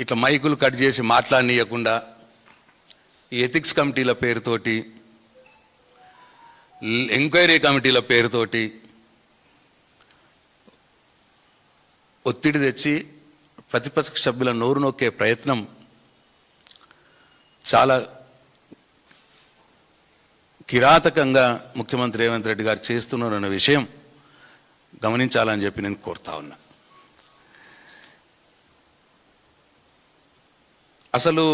ఇట్లా మైకులు కట్ చేసి మాట్లాడనీయకుండా ఈ ఎథిక్స్ కమిటీల పేరుతోటి, ఎంక్వైరీ కమిటీల పేరుతోటి ఒత్తిడి తెచ్చి ప్రతిపక్ష సభ్యుల నోరు నొక్కే ప్రయత్నం చాలా కిరాతకంగా ముఖ్యమంత్రి రేవంత్ రెడ్డి గారు చేస్తున్నారన్న విషయం గమనించాలని చెప్పి నేను కోరుతా ఉన్నా. అసలు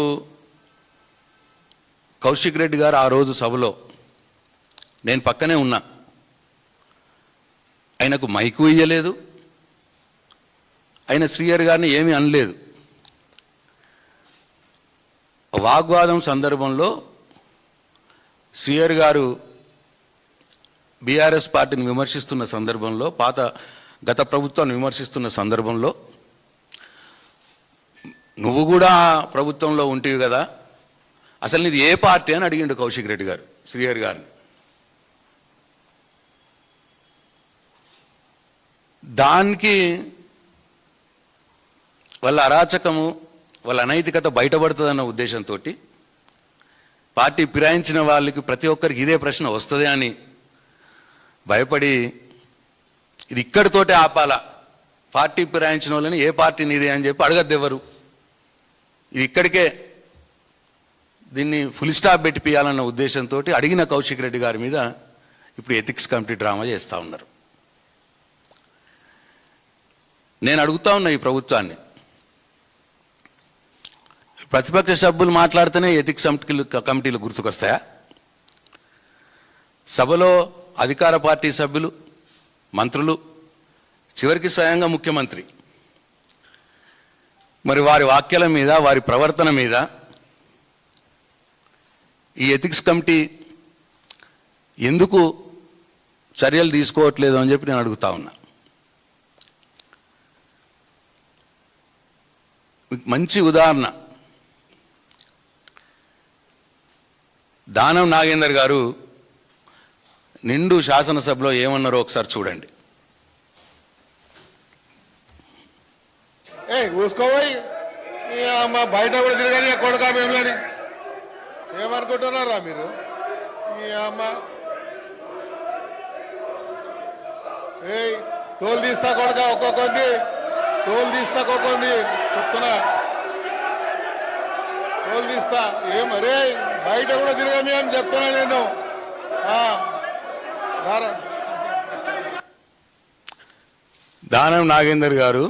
కౌశిక్ రెడ్డి గారు ఆ రోజు సభలో నేను పక్కనే ఉన్నా, ఆయనకు మైకు ఇయ్యలేదు, ఆయన శ్రీహరి గారిని ఏమీ అనలేదు. వాగ్వాదం సందర్భంలో శ్రీహరి గారు బీఆర్ఎస్ పార్టీని విమర్శిస్తున్న సందర్భంలో, గత ప్రభుత్వాన్ని విమర్శిస్తున్న సందర్భంలో, నువ్వు కూడా ప్రభుత్వంలో ఉంటివి కదా, అసలు నీది ఏ పార్టీ అని అడిగిండు కౌశిక్ రెడ్డి గారు శ్రీహరి గారిని. దానికి వాళ్ళ అరాచకము, వాళ్ళ అనైతికత బయటపడుతుందన్న ఉద్దేశంతో పార్టీ ఫిరాయించిన వాళ్ళకి ప్రతి ఒక్కరికి ఇదే ప్రశ్న వస్తుంది అని భయపడి ఇది ఇక్కడితోటే ఆపాలా, పార్టీ ఫిరాయించిన వాళ్ళని ఏ పార్టీ నీదే అని చెప్పి అడగద్దెవరు, ఇది ఇక్కడికే దీన్ని ఫుల్ స్టాప్ పెట్టిపియాలన్న ఉద్దేశంతో అడిగిన కౌశిక్ రెడ్డి గారి మీద ఇప్పుడు ఎథిక్స్ కమిటీ డ్రామా చేస్తూ ఉన్నారు. నేను అడుగుతా ఉన్నా ఈ ప్రభుత్వాన్ని, ప్రతిపక్ష సభ్యులు మాట్లాడితేనే ఎథిక్స్ కమిటీలు గుర్తుకొస్తాయా? సభలో అధికార పార్టీ సభ్యులు, మంత్రులు, చివరికి స్వయంగా ముఖ్యమంత్రి, మరి వారి వాక్యాల మీద, వారి ప్రవర్తన మీద ఈ ఎథిక్స్ కమిటీ ఎందుకు చర్యలు తీసుకోవట్లేదు అని చెప్పి నేను అడుగుతా ఉన్నా. మంచి ఉదాహరణ, దానం నాగేందర్ గారు నిండు శాసనసభలో ఏమన్నారో ఒకసారి చూడండి. ఊసుకోపోయి బయట కూడా తిరగని కొడుకా మేములని ఏమనుకుంటున్నారా మీరు? అమ్మ తోలు తీస్తా కొడుక, ఒక్కొక్కంది తోలు తీస్తా, ఒక్కొక్కంది చెప్తున్నా, తోలు తీస్తా. ఏమరే బయట కూడా తిరగని అని చెప్తున్నా నేను. దానం నాగేందర్ గారు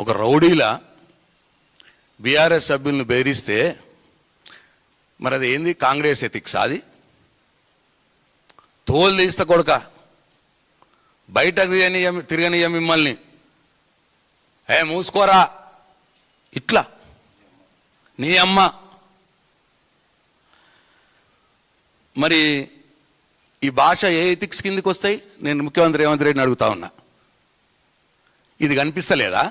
ఒక రౌడీలా బీఆర్ఎస్ సభ్యులను బెదిరిస్తే మరి అది ఏంది? కాంగ్రెస్ ఎథిక్స్ అది? తోలు తీస్తా కొడుక, బయటకు తిరగనీయ మిమ్మల్ని, మూసుకోరా, ఇట్లా నీ అమ్మ. మరి ఈ భాష ఏ ఎథిక్స్ కిందకి వస్తాయి? నేను ముఖ్యమంత్రి రేవంత్ రెడ్డిని అడుగుతా ఉన్నా, ఇది కనిపిస్తలేదా?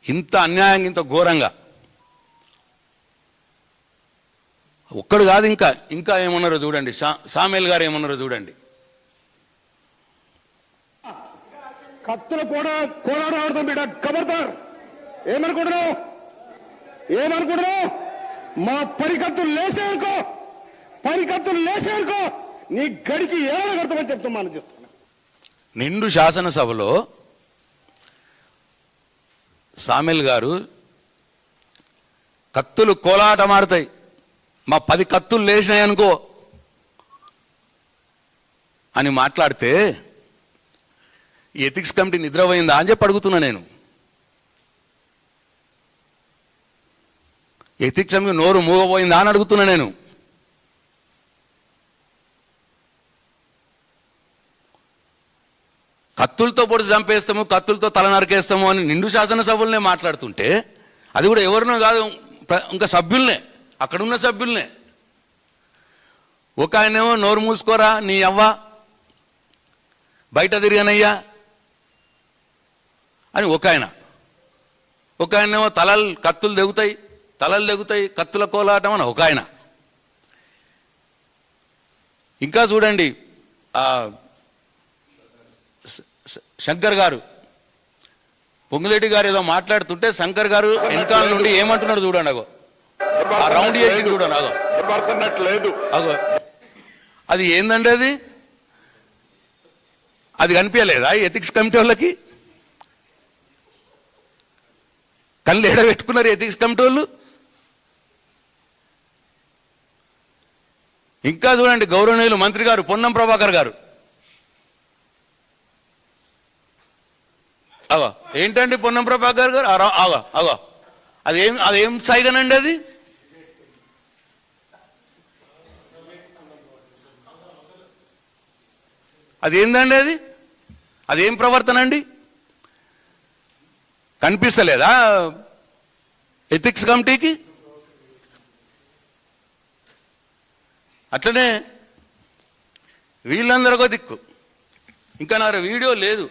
ఇంత అన్యాయంగా, ఇంత ఘోరంగా ఒక్కడు కాదు, ఇంకా ఏమన్నారో చూడండి. సామేల్ గారు ఏమన్నారో చూడండి. కత్తులు కూడా కోలాడతాం బిడ్డ, కబర్దార్. ఏమనుకుంటున్నావు? మా పరికత్తులు లేసేనుకో నీ గడికి ఏమైనా కడతామని చెప్తామని చెప్తాను. నిండు శాసనసభలో సామేల్ గారు కత్తులు కోలాటమాడతాయి, మా 10 కత్తులు లేచినాయనుకో అని మాట్లాడితే ఈ ఎథిక్స్ కమిటీ నిద్రపోయిందా అని చెప్పి అడుగుతున్నా నేను. ఎథిక్స్ కమిటీ నోరు మూగపోయిందా అని అడుగుతున్నా నేను. కత్తులతో పొడి చంపేస్తాము, కత్తులతో తల నరికేస్తాము అని నిండు శాసనసభలనే మాట్లాడుతుంటే, అది కూడా ఎవరినో కాదు, ఇంకా సభ్యుల్నే, అక్కడున్న సభ్యుల్నే. ఒక ఆయనేమో నోరు మూసుకోరా నీ అవ్వ, బయట తిరిగానయ్యా అని ఒక ఆయనేమో కత్తులు తెగుతాయి, తలలు తెగుతాయి, కత్తుల కోలాటం అని ఒక ఆయన. ఇంకా చూడండి, శంకర్ గారు పొంగులేటి గారు ఏదో మాట్లాడుతుంటే శంకర్ గారు వెనకాల నుండి ఏమంటున్నాడు చూడండి. అగో ఆ రౌండ్ చేసి చూడండి. అగో పడుతున్నట్లేదు. అగో అది ఏందండి? అది కనిపించలేదా ఎథిక్స్ కమిటీ వాళ్ళకి? కళ్ళు ఎడబెట్టుకున్నారు ఎథిక్స్ కమిటీ వాళ్ళు. ఇంకా చూడండి, గౌరవనీయులు మంత్రి గారు పొన్నం ప్రభాకర్ గారు. అగో ఏంటండి పొన్నం ప్రభాకర్ గారు? అగో అగో అదేం సైగనండి అది? అదేందండి అది? అదేం ప్రవర్తన అండి? కనిపిస్తలేదా ఎథిక్స్ కమిటీకి? అట్లనే వీళ్ళందరికో దిక్కు. ఇంకా నా వీడియో లేదు.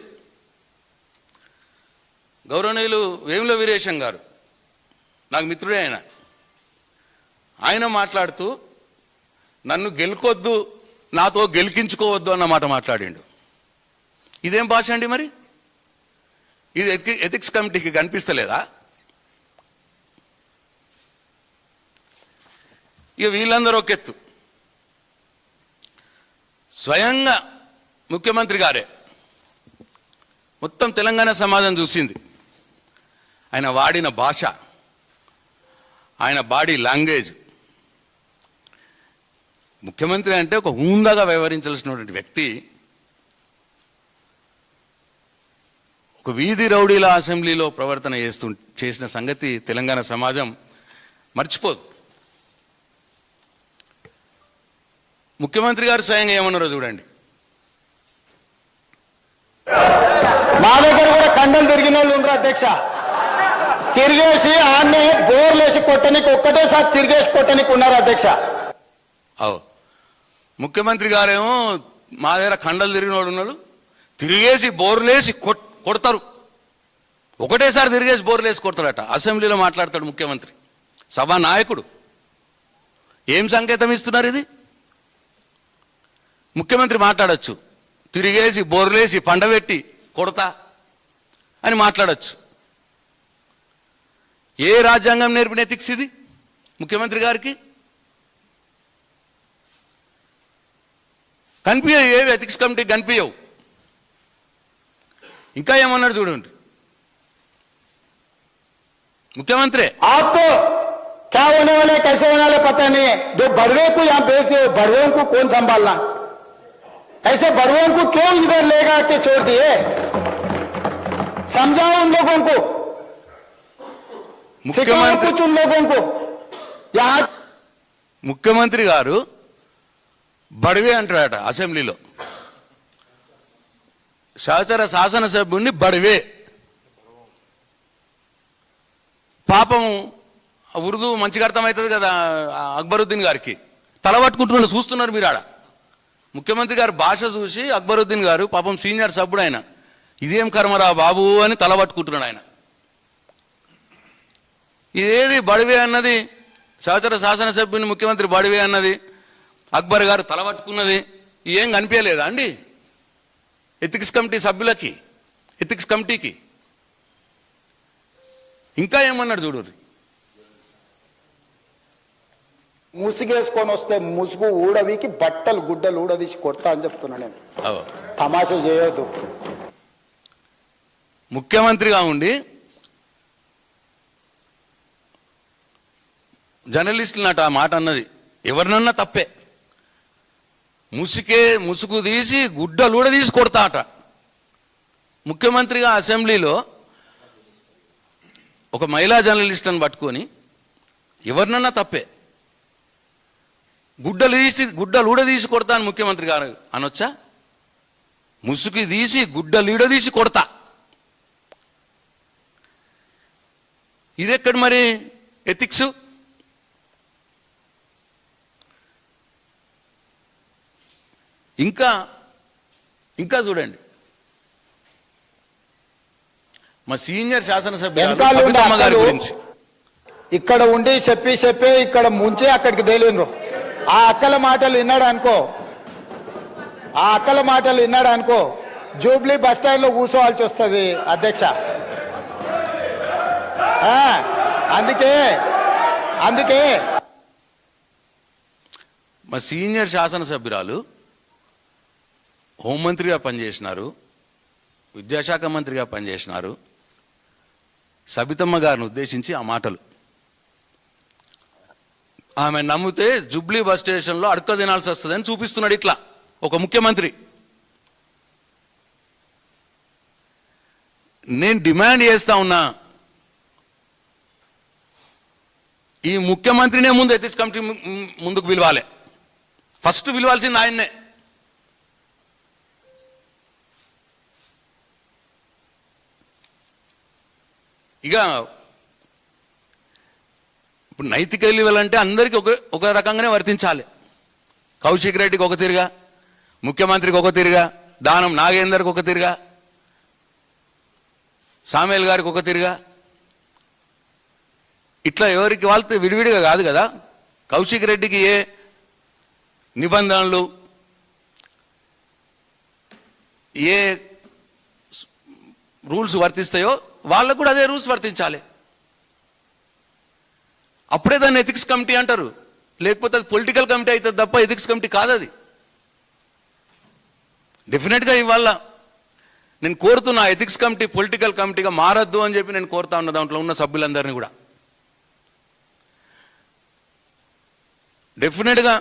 గౌరవనీయులు వేముల వీరేశం గారు నాకు మిత్రుడే. ఆయన మాట్లాడుతూ నన్ను గెలుకొద్దు, నాతో గెలికించుకోవద్దు అన్నమాట మాట్లాడిండు. ఇదేం భాష అండి మరి? ఇది ఎథిక్స్ కమిటీకి కనిపిస్తలేదా? ఇక వీళ్ళందరూ ఒక ఎత్తు. స్వయంగా ముఖ్యమంత్రి గారే మొత్తం తెలంగాణ సమాజం చూసింది. ఆయన వాడిన భాష, ఆయన బాడీ లాంగ్వేజ్. ముఖ్యమంత్రి అంటే ఒక హుందాగా వ్యవహరించాల్సినటువంటి వ్యక్తి ఒక వీధి రౌడీల అసెంబ్లీలో ప్రవర్తన చేసిన సంగతి తెలంగాణ సమాజం మర్చిపోదు. ముఖ్యమంత్రి గారు స్వయంగా ఏమన్నారో చూడండి. మా దగ్గర కూడా కండలు తిరిగిన వాళ్ళు ఉండరు అధ్యక్ష. తిరిగేసి ఆన్నే బోర్లేసి కొట్టనికి ఒక్కటేసారి తిరిగేసి కొట్టనికి ఉన్నారు అధ్యక్ష. ముఖ్యమంత్రి గారేమో మా దగ్గర కండలు తిరిగిన వాడు ఉన్నాడు, తిరిగేసి బోర్లేసి కొడతారు, ఒకటేసారి తిరిగేసి బోర్లేసి కొడతాడట. అసెంబ్లీలో మాట్లాడతాడు ముఖ్యమంత్రి, సభా నాయకుడు. ఏం సంకేతం ఇస్తున్నారు ఇది? ముఖ్యమంత్రి మాట్లాడచ్చు, తిరిగేసి బోర్లేసి పండబెట్టి కొడతా అని మాట్లాడచ్చు. ఏ రాజ్యాంగం నేర్పిన ఎథిక్స్ ఇది ముఖ్యమంత్రి గారికి? కనిపించవు, ఏవి ఎథిక్స్ కమిటీకి కనిపించవు. ఇంకా ఏమన్నాడు చూడండి ముఖ్యమంత్రి. आपको क्या होने वाले कैसे होने वाले पता नहीं है. जो बड़वे को यहाँ भेज दे, बड़वे को कौन संभालना? ऐसे बड़वों को क्यों इधर लेगा के छोड़ दिए? समझाओ उन लोगों को, सिखाओ कुछ उन लोगों को. यहाँ ముఖ్యమంత్రి గారు బడివే అంటాడట అసెంబ్లీలో. సహచర శాసనసభ్యుడిని బడివే. పాపం ఉర్దూ మంచిగా అర్థమవుతుంది కదా అక్బరుద్దీన్ గారికి. తల పట్టుకుంటున్నాడు, చూస్తున్నారు మీరు ఆడ. ముఖ్యమంత్రి గారు భాష చూసి అక్బరుద్దీన్ గారు పాపం సీనియర్ సభ్యుడు ఆయన, ఇదేం కర్మరా బాబు అని తల పట్టుకుంటున్నాడు ఆయన. ఇదేది బడివే అన్నది? సహచర శాసనసభ్యుని ముఖ్యమంత్రి బడివే అన్నది, అక్బర్ గారు తల పట్టుకున్నది, ఏం కనిపించలేదా అండి ఎథిక్స్ కమిటీ సభ్యులకి, ఎథిక్స్ కమిటీకి? ఇంకా ఏమన్నాడు చూడు. ముసుగేసుకొని వస్తే ముసుగు ఊడవికి బట్టలు గుడ్డలు ఊడదీసి కొడతా అని చెప్తున్నా నేను. తమాషా చేయొద్దు. ముఖ్యమంత్రిగా ఉండి జర్నలిస్టులు నాట ఆ మాట అన్నది ఎవరినన్నా తప్పే. ముసుగు తీసి గుడ్డలు తీసి కొడతా అట. ముఖ్యమంత్రిగా అసెంబ్లీలో ఒక మహిళా జర్నలిస్ట్ని పట్టుకొని ఎవరినన్నా తప్పే, గుడ్డలు ఊడదీసి కొడతా అని ముఖ్యమంత్రి గారు అనొచ్చా? ముసుగు తీసి గుడ్డలు ఊడదీసి కొడతా, ఇదెక్కడ మరి ఎథిక్స్? ఇంకా చూడండి, మా సీనియర్ శాసనసభ్యులు సబితమ్మ గారి గురించి ఇక్కడ ఉండి చెప్పి ఇక్కడ ముంచే అక్కడికి తేలిండ్రు. ఆ అక్కల మాటలు విన్నాడు అనుకో జూబ్లీ బస్ స్టాండ్ లో కూర్చోవాల్సి వస్తుంది అధ్యక్ష. అందుకే మా సీనియర్ శాసనసభ్యురాలు హోంమంత్రిగా పనిచేసినారు, విద్యాశాఖ మంత్రిగా పనిచేసినారు. సబితమ్మ గారిని ఉద్దేశించి ఆ మాటలు ఆమె నమ్మితే జుబ్లీ బస్ స్టేషన్లో అడక తినాల్సి వస్తుందని చూపిస్తున్నాడు ఇట్లా ఒక ముఖ్యమంత్రి. నేను డిమాండ్ చేస్తా ఉన్నా, ఈ ముఖ్యమంత్రినే ముందు ఎథిక్స్ కమిటీ ముందుకు పిలవాలి. ఫస్ట్ పిలవాల్సింది ఆయన్నే. ఇక ఇప్పుడు నైతిక విలువలంటే అందరికీ ఒక రకంగానే వర్తించాలి. కౌశిక్ రెడ్డికి ఒక తిరిగా, ముఖ్యమంత్రికి ఒక తిరిగా, దానం నాగేందర్కి ఒక తిరిగా, సామేల్ గారికి ఒక తిరిగా, ఇట్లా ఎవరికి వాళ్ళతో విడివిడిగా కాదు కదా. కౌశిక్ రెడ్డికి ఏ నిబంధనలు, ఏ రూల్స్ వర్తిస్తాయో వాళ్ళకు కూడా అదే రూల్స్ వర్తించాలి. అప్పుడే దాన్ని ఎథిక్స్ కమిటీ అంటారు. లేకపోతే అది పొలిటికల్ కమిటీ అవుతుంది తప్ప ఎథిక్స్ కమిటీ కాదు అది. డెఫినెట్గా ఇవాళ నేను కోరుతున్నా, ఎథిక్స్ కమిటీ పొలిటికల్ కమిటీగా మారద్దు అని చెప్పి నేను కోరుతా ఉన్న దాంట్లో ఉన్న సభ్యులందరినీ కూడా. డెఫినెట్గా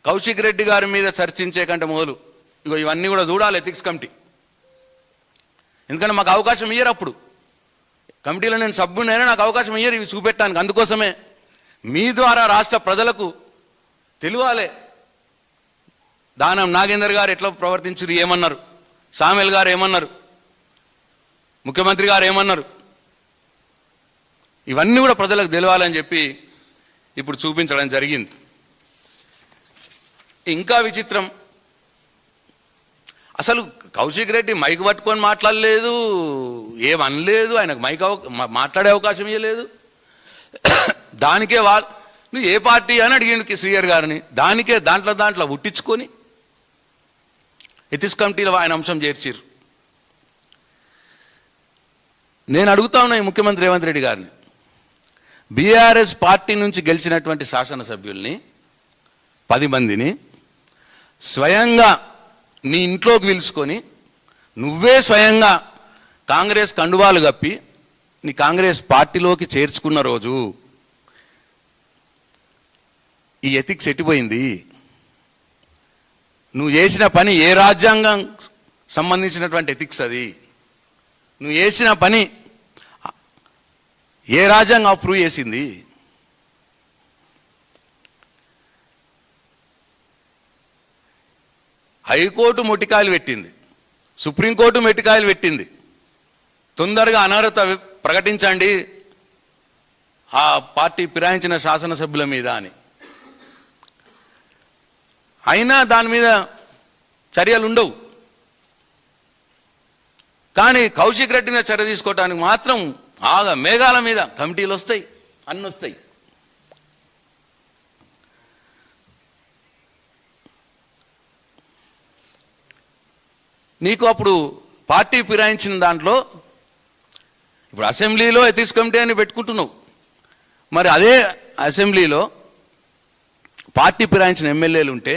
కౌశిక్ రెడ్డి గారి మీద చర్చించే కంటే మొదలు ఇగో ఇవన్నీ కూడా చూడాలి ఎథిక్స్ కమిటీ. ఎందుకంటే మాకు అవకాశం ఇయ్యరు. అప్పుడు కమిటీలో నేను సభ్యునైనా నాకు అవకాశం ఇయ్యరు ఇవి చూపెట్టడానికి. అందుకోసమే మీ ద్వారా రాష్ట్ర ప్రజలకు తెలియాలి దానం నాగేందర్ గారు ఎట్లా ప్రవర్తించారు, ఏమన్నారు, సామేల్ గారు ఏమన్నారు, ముఖ్యమంత్రి గారు ఏమన్నారు, ఇవన్నీ కూడా ప్రజలకు తెలియాలని చెప్పి ఇప్పుడు చూపించడం జరిగింది. ఇంకా విచిత్రం, అసలు కౌశిక్ రెడ్డి మైక్ పట్టుకొని మాట్లాడలేదు, ఏమనలేదు, ఆయనకు మైక్ మాట్లాడే అవకాశం ఇవ్వలేదు. దానికే నువ్వు ఏ పార్టీ అని అడిగిండు శ్రీయర్ గారిని. దానికే దాంట్లో ఉట్టించుకొని ఎథిక్స్ కమిటీలో ఆయన అంశం చేర్చిర్రు. నేను అడుగుతా ఉన్నా ఈ ముఖ్యమంత్రి రేవంత్ రెడ్డి గారిని, బీఆర్ఎస్ పార్టీ నుంచి గెలిచినటువంటి శాసనసభ్యుల్ని 10 మందిని స్వయంగా నీ ఇంట్లోకి పిలుచుకొని నువ్వే స్వయంగా కాంగ్రెస్ కండువాలు కప్పి నీ కాంగ్రెస్ పార్టీలోకి చేర్చుకున్న రోజు ఈ ఎథిక్స్ ఎట్టిపోయింది? నువ్వు చేసిన పని ఏ రాజ్యాంగం సంబంధించినటువంటి ఎథిక్స్ అది? నువ్వు చేసిన పని ఏ రాజ్యాంగం అప్రూవ్ చేసింది? హైకోర్టు మొట్టికాయలు పెట్టింది, సుప్రీంకోర్టు మెట్టికాయలు పెట్టింది, తొందరగా అనర్హత ప్రకటించండి ఆ పార్టీ ఫిరాయించిన శాసనసభ్యుల మీద అని. అయినా దాని మీద చర్యలు ఉండవు. కానీ కౌశిక్ రెడ్డి మీద చర్య తీసుకోవడానికి మాత్రం మేఘాల మీద కమిటీలు వస్తాయి, అన్నీ వస్తాయి. నీకు అప్పుడు పార్టీ ఫిరాయించిన దాంట్లో ఇప్పుడు అసెంబ్లీలో ఎథిక్స్ కమిటీ అని పెట్టుకుంటున్నావు. మరి అదే అసెంబ్లీలో పార్టీ ఫిరాయించిన ఎమ్మెల్యేలు ఉంటే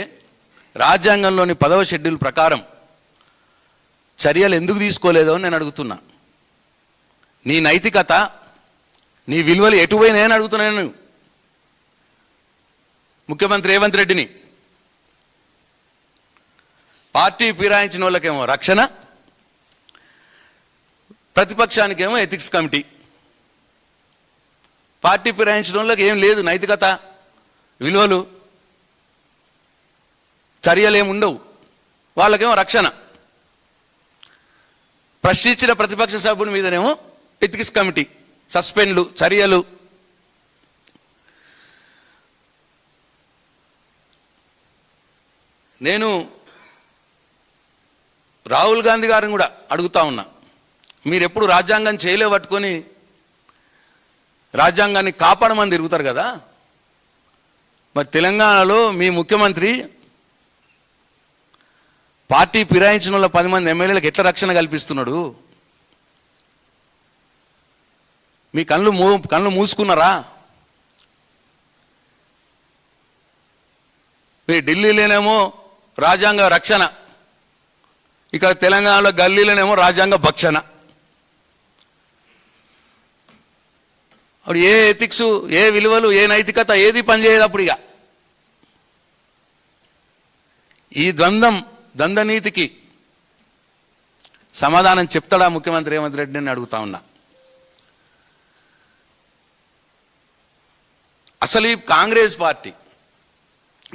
రాజ్యాంగంలోని 10వ షెడ్యూల్ ప్రకారం చర్యలు ఎందుకు తీసుకోలేదో నేను అడుగుతున్నా. నీ నైతికత, నీ విలువలు ఎటుపోయినాయని అడుగుతున్నాను ముఖ్యమంత్రి రేవంత్ రెడ్డిని. పార్టీ ఫిరాయించిన వాళ్ళకేమో రక్షణ, ప్రతిపక్షానికేమో ఎథిక్స్ కమిటీ. పార్టీ ఫిరాయించిన వాళ్ళకి ఏం లేదు, నైతికత, విలువలు, చర్యలు ఏమి ఉండవు, వాళ్ళకేమో రక్షణ. ప్రశ్నించిన ప్రతిపక్ష సభ్యుని మీదనేమో ఎథిక్స్ కమిటీ, సస్పెండ్లు, చర్యలు. నేను రాహుల్ గాంధీ గారిని కూడా అడుగుతా ఉన్నా, మీరు ఎప్పుడు రాజ్యాంగం చేయలే పట్టుకొని రాజ్యాంగాన్ని కాపాడమని తిరుగుతారు కదా, మరి తెలంగాణలో మీ ముఖ్యమంత్రి పార్టీ ఫిరాయించిన వాళ్ళ 10 మంది ఎమ్మెల్యేలకు ఎట్లా రక్షణ కల్పిస్తున్నాడు? మీ కళ్ళు మూసుకున్నారా? మీ ఢిల్లీలోనేమో రాజ్యాంగ రక్షణ, ఇక్కడ తెలంగాణలో గల్లీలోనేమో రాజ్యాంగ భక్షణ. అప్పుడు ఏ ఎథిక్స్, ఏ విలువలు, ఏ నైతికత ఏది పనిచేయదు అప్పుడు. ఇక ఈ ద్వంద్వ నీతికి సమాధానం చెప్తాడా ముఖ్యమంత్రి రేవంత్ రెడ్డి అని అడుగుతా ఉన్నా. అసలు ఈ కాంగ్రెస్ పార్టీ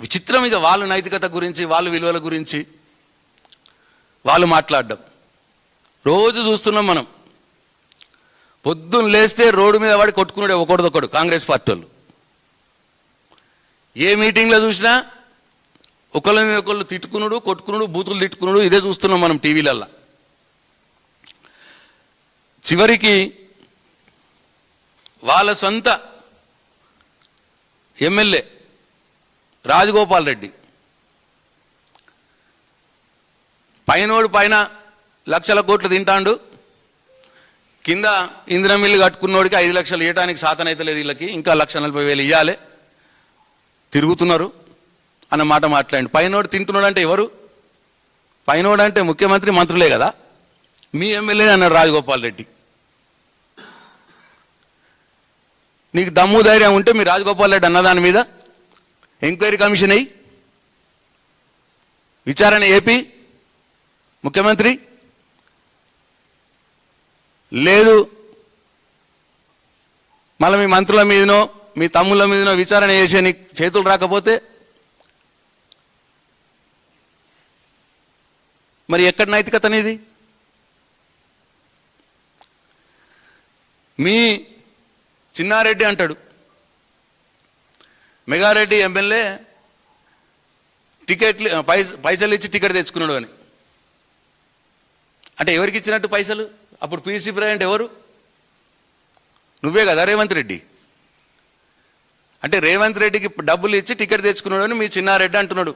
విచిత్రం. ఇక వాళ్ళ నైతికత గురించి, వాళ్ళ విలువల గురించి వాళ్ళు మాట్లాడడం రోజు చూస్తున్నాం మనం. పొద్దున్న లేస్తే రోడ్డు మీద పడి కొట్టుకున్నాడే ఒకటిదొకడు కాంగ్రెస్ పార్టీ వాళ్ళు. ఏ మీటింగ్లో చూసినా ఒకళ్ళ మీద ఒకళ్ళు తిట్టుకున్నాడు, కొట్టుకున్నాడు, బూతులు తిట్టుకున్నాడు. ఇదే చూస్తున్నాం మనం టీవీలల్లో. చివరికి వాళ్ళ సొంత ఎమ్మెల్యే రాజగోపాల్ రెడ్డి పైనోడు పైన లక్షల కోట్లు తింటాండు, కింద ఇందిరా మిల్లు కట్టుకున్నోడికి 5 లక్షలు ఇవ్వడానికి సాతనైతే లేదు, వీళ్ళకి ఇంకా 1,40,000 ఇవ్వాలి, తిరుగుతున్నారు అన్న మాట మాట్లాడి. పైనోడు తింటున్నాడు అంటే ఎవరు? పైనోడు అంటే ముఖ్యమంత్రి, మంత్రులే కదా. మీ ఎమ్మెల్యే అన్నాడు రాజగోపాల్ రెడ్డి. నీకు దమ్ము ధైర్యం ఉంటే మీ రాజగోపాల్ రెడ్డి అన్నదాని మీద ఎంక్వైరీ కమిషన్ అయ్యి విచారణ ఏపీ ముఖ్యమంత్రి. లేదు మళ్ళీ మీ మంత్రుల మీదనో మీ తమ్ముళ్ళ మీదనో విచారణ చేసే నీకు చేతులు రాకపోతే మరి ఎక్కడ నైతికత అనేది? మీ చిన్నారెడ్డి అంటాడు మెగారెడ్డి ఎమ్మెల్యే టికెట్లు పైసలు ఇచ్చి టికెట్ తెచ్చుకున్నాడు అని. అంటే ఎవరికి ఇచ్చినట్టు పైసలు? అప్పుడు పీసీ ప్రెసిడెంట్ ఎవరు? నువ్వే కదా రేవంత్ రెడ్డి. అంటే రేవంత్ రెడ్డికి డబ్బులు ఇచ్చి టికెట్ తెచ్చుకున్నాడు అని మీ చిన్నారెడ్డి అంటున్నాడు.